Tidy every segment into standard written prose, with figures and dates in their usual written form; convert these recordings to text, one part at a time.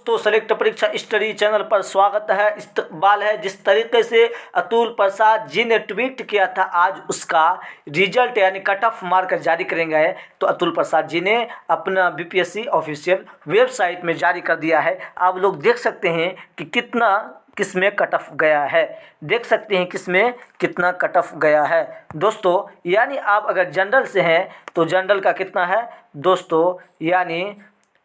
तो सेलेक्ट परीक्षा study channel पर स्वागत है। इस्तकबाल है। जिस तरीके से अतुल प्रसाद जी ने ट्वीट किया था, आज उसका रिजल्ट यानी कट ऑफ मार्क जारी करेंगे। तो अतुल प्रसाद जी ने अपना बीपीएससी ऑफिशियल वेबसाइट में जारी कर दिया है। आप लोग देख सकते हैं कि कितना किसमें कट ऑफ गया है। देख सकते हैं किसमें कितना कट ऑफ गया है दोस्तों। यानी आप अगर जनरल से हैं तो जनरल का कितना है दोस्तों, यानी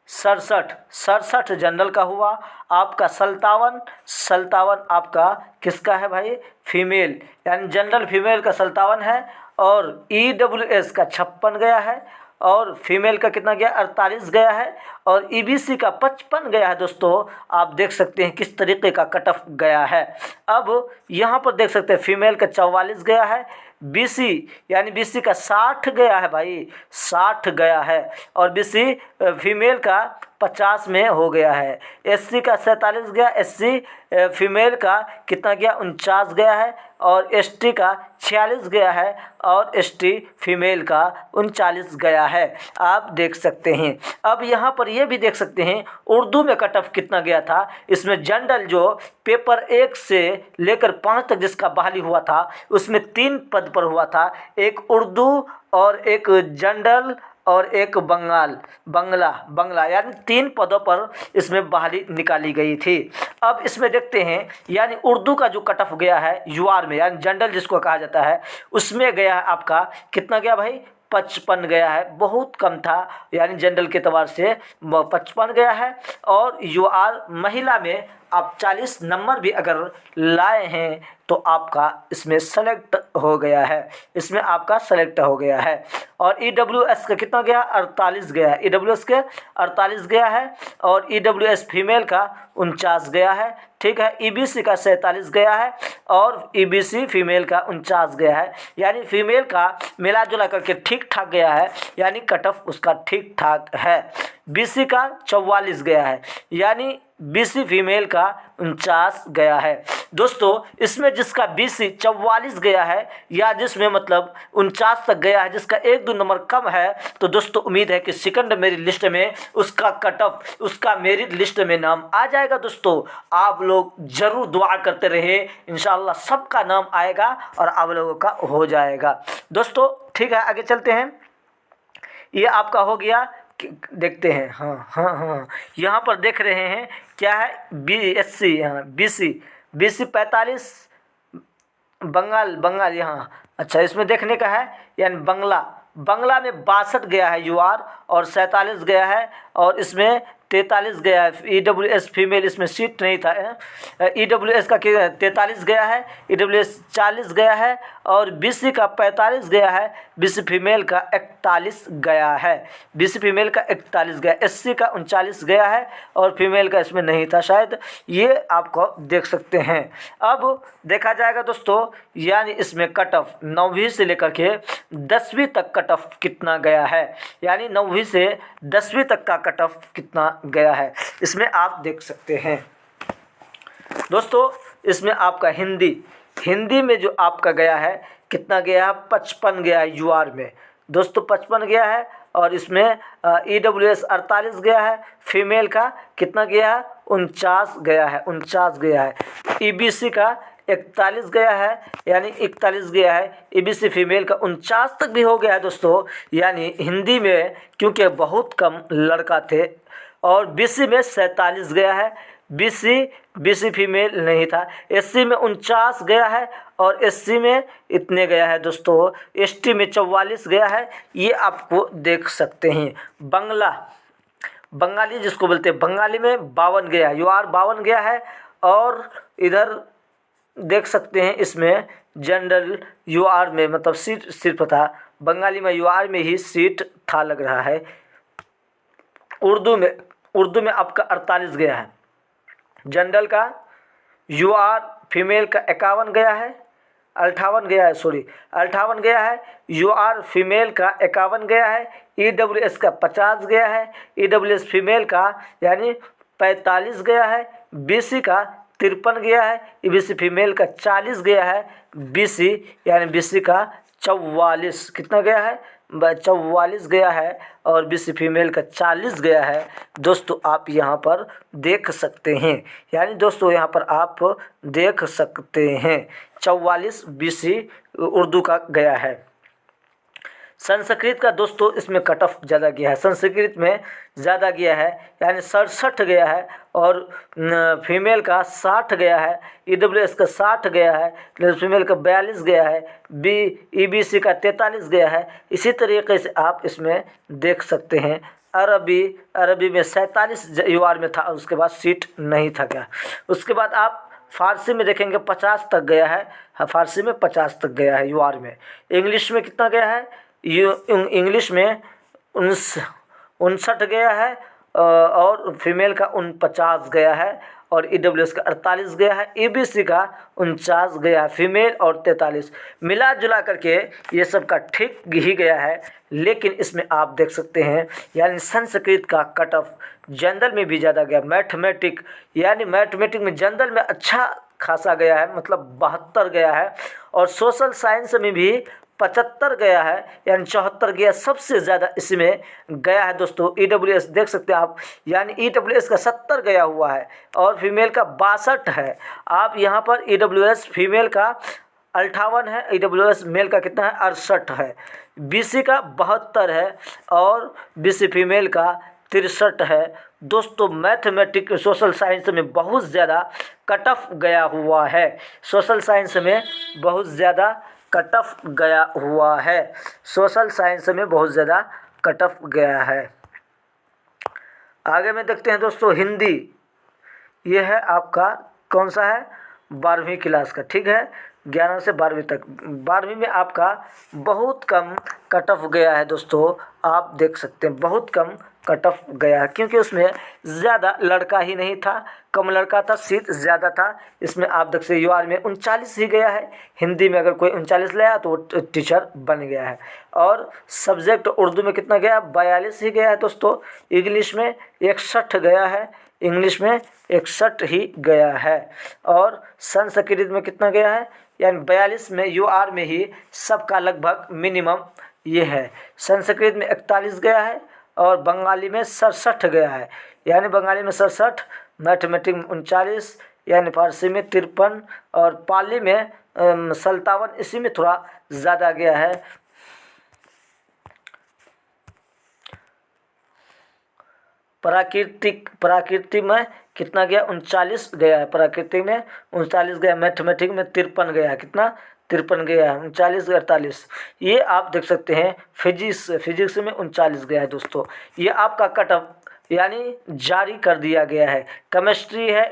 67 जनरल का हुआ आपका। 57 आपका किसका है भाई, फीमेल, यानी जनरल फीमेल का 57 है। और ईडब्ल्यूएस का 56 गया है और फीमेल का कितना गया, 48 गया है। और ईबीसी का 55 गया है दोस्तों। आप देख सकते हैं किस तरीके का कट ऑफ गया है। अब यहाँ पर देख सकते हैं फीमेल का 44 गया है, बीसी यानी बीसी का 60 गया है भाई, 60 गया है। और बीसी फीमेल का 50 में हो गया है। एससी का 47 गया, एससी फीमेल का कितना गया, 49 गया है। और एसटी का 46 गया है और एसटी फीमेल का 39 गया है। आप देख सकते हैं। अब यहाँ पर ये भी देख सकते हैं उर्दू में कट ऑफ कितना गया था। इसमें जनरल जो पेपर 1 से लेकर 5 तक जिसका बहाली हुआ था, उसमें 3 पद पर हुआ था, एक उर्दू और एक जनरल और एक बंगला यानी 3 पदों पर इसमें बहाली निकाली गई थी। अब इसमें देखते हैं, यानी उर्दू का जो कट ऑफ गया है यूआर में, यानी जनरल जिसको कहा जाता है, उसमें गया है आपका कितना गया भाई, 55 गया है। बहुत कम था, यानी जनरल के एतबार से 55 गया है। और यूआर महिला में आप 40 नंबर भी अगर लाए हैं तो आपका इसमें सेलेक्ट हो गया है, इसमें आपका सेलेक्ट हो गया है। और ईडब्ल्यूएस का कितना गया, 48 गया है। ईडब्ल्यूएस के 48 गया है और ईडब्ल्यूएस फीमेल का 49 गया है, ठीक है। ईबीसी का 47 गया है और ईबीसी फीमेल का 49 गया है। यानी फीमेल का मिला जुला करके ठीक ठाक गया है, यानी कट ऑफ उसका ठीक ठाक है। बीसी का 44 गया है, यानी बीसी फीमेल का 49 गया है दोस्तों। इसमें जिसका बीसी 44 गया है या जिसमें मतलब 49 तक गया है, जिसका 1-2 नंबर कम है, तो दोस्तों उम्मीद है कि सेकंड मेरिट लिस्ट में उसका कट ऑफ, उसका मेरिट लिस्ट में नाम आ जाएगा। दोस्तों आप लोग जरूर दुआ करते रहे, इंशाल्लाह सबका नाम आएगा और आप लोगों का हो जाएगा दोस्तों। ठीक है, आगे चलते हैं। ये आपका हो गया, देखते हैं। हाँ, यहाँ पर देख रहे हैं क्या है, बीएससी, यहाँ बीसी 45, बंगाल यहाँ, अच्छा इसमें देखने का है। यानी बंगला में 62 गया है यूआर और 47 गया है और इसमें 43 गया है। ईडब्ल्यूएस फीमेल इसमें सीट नहीं था। ईडब्ल्यूएस का 43 गया है, ईडब्ल्यूएस 40 गया है और बीसी का 45 गया है, बीसी फीमेल का 41 गया है, बीसी फीमेल का 41 गया, एससी का 39 गया है और फीमेल का इसमें नहीं था शायद। ये आपको देख सकते हैं। अब देखा जाएगा दोस्तों, यानी इसमें कट ऑफ 9वीं से लेकर के 10वीं तक कट ऑफ कितना गया है, यानी 9वीं से 10वीं तक का कट ऑफ कितना गया है, इसमें आप देख सकते हैं दोस्तों। इसमें आपका हिंदी में जो आपका गया है कितना गया है, 55 गया है यूआर में दोस्तों, 55 गया है। और इसमें ईडब्ल्यूएस 48 गया है, फीमेल का कितना गया है, 49 गया है। ईबीसी का 41 गया है, यानी 41 गया है। ईबीसी फीमेल का 49 तक भी हो गया है दोस्तों। यानी हिंदी में क्योंकि बहुत कम लड़का थे। और बीसी में 47 गया है, बीसी फीमेल नहीं था। एससी में 49 गया है और एससी में इतने गया है दोस्तों। एसटी में 44 गया है, ये आपको देख सकते हैं। बंगाली जिसको बोलते हैं, बंगाली में 52 गया है, यूआर 52 गया है। और इधर देख सकते हैं इसमें जनरल यूआर में मतलब सीट सिर्फ था, बंगाली में यूआर में ही सीट था लग रहा है। उर्दू में आपका 48 गया है, जनरल का यूआर फीमेल का 51 गया है, 58 गया है, 58 गया है। यूआर फीमेल का 51 गया है, ईडब्ल्यूएस का 50 गया है, ईडब्ल्यूएस फीमेल का यानी 45 गया है, बीसी का 53 गया है, ईबीसी फीमेल का 40 गया है, बीसी यानी बीसी का 44 कितना गया है, 44 गया है और BC फीमेल का 40 गया है दोस्तों, आप यहाँ पर देख सकते हैं। यानी दोस्तों यहाँ पर आप देख सकते हैं 44 BC उर्दू का गया है। संस्कृत का दोस्तों इसमें कट ऑफ ज़्यादा गया है, संस्कृत में ज़्यादा गया है, यानी 67 गया है और फीमेल का 60 गया है, EWS का 60 गया है, फीमेल का 42 गया है, EBC का 43 गया है। इसी तरीके से आप इसमें देख सकते हैं। अरबी में 47 UR में था, उसके बाद सीट नहीं था क्या। उसके बाद आप फारसी में देखेंगे 50 तक गया है, फारसी में 50 तक गया है UR में। इंग्लिश में कितना गया है, इंग्लिश में 59 गया है और फीमेल का 49 गया है और EWS का 48 गया है, EBC का 49 गया है फीमेल और 43। मिला जुला करके ये सब का ठीक ही गया है। लेकिन इसमें आप देख सकते हैं यानी संस्कृत का कट ऑफ जनरल में भी ज़्यादा गया। मैथमेटिक में जनरल में अच्छा खासा गया है, मतलब 72 गया है और सोशल साइंस में भी 75 गया है, यानी 74 गया। सबसे ज़्यादा इसमें गया है दोस्तों EWS, देख सकते हैं आप, यानी EWS का 70 गया हुआ है और फीमेल का 62 है। आप यहाँ पर EWS फीमेल का 58 है, EWS मेल का कितना है 68 है, BC का 72 है और BC फीमेल का 63 है। दोस्तों मैथमेटिक्स सोशल साइंस में बहुत ज़्यादा कट ऑफ गया हुआ है, सोशल साइंस में बहुत ज़्यादा कट ऑफ गया हुआ है, सोशल साइंस में बहुत ज़्यादा कट ऑफ गया है। आगे में देखते हैं दोस्तों हिंदी। ये है आपका कौन सा है, 12वीं क्लास का, ठीक है, 11 से 12वीं तक। 12वीं में आपका बहुत कम कट ऑफ गया है दोस्तों, आप देख सकते हैं बहुत कम कट ऑफ गया है, क्योंकि उसमें ज़्यादा लड़का ही नहीं था, कम लड़का था, सीट ज़्यादा था। इसमें आप देख सकते UR में 39 ही गया है, हिंदी में अगर कोई 39 लाया तो वो टीचर बन गया है। और सब्जेक्ट उर्दू में कितना गया, 42 ही गया है दोस्तों। इंग्लिश में 61 गया है, इंग्लिश में 61 ही गया है और संस्कृत में कितना गया है, यानी 42 में UR में ही सबका लगभग मिनिमम ये है। संस्कृत में 41 गया है और बंगाली में 67 गया है, यानी बंगाली में 67, मैथमेटिक्स में 39, यानी फारसी में 53 और पाली में 57, इसी में थोड़ा ज़्यादा गया है। प्राकृतिक में कितना गया, 39 गया है, प्राकृतिक में 39 गया, मैथमेटिक्स में 53 गया है, कितना 53 गया है, 39 48। ये आप देख सकते हैं फिजिक्स में 39 गया है दोस्तों। ये आपका कट ऑफ यानी जारी कर दिया गया है। केमिस्ट्री है,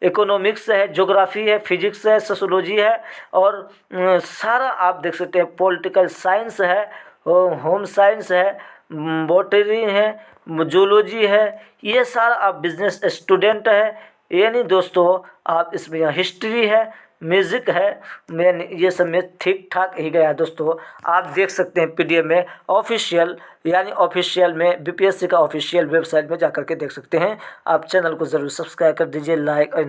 इकोनॉमिक्स है, ज्योग्राफी है, फिजिक्स है, सोशोलॉजी है और सारा आप देख सकते हैं, पॉलिटिकल साइंस है, होम साइंस है, बॉटनी है, जूलॉजी है, ये सारा आप बिजनेस स्टूडेंट है। यानी दोस्तों आप इसमें यहाँ हिस्ट्री है, म्यूज़िक है, मैं ये सब में ठीक ठाक ही गया दोस्तों। आप देख सकते हैं PDF में ऑफिशियल में BPSC का ऑफिशियल वेबसाइट में जाकर के देख सकते हैं। आप चैनल को ज़रूर सब्सक्राइब कर दीजिए, लाइक और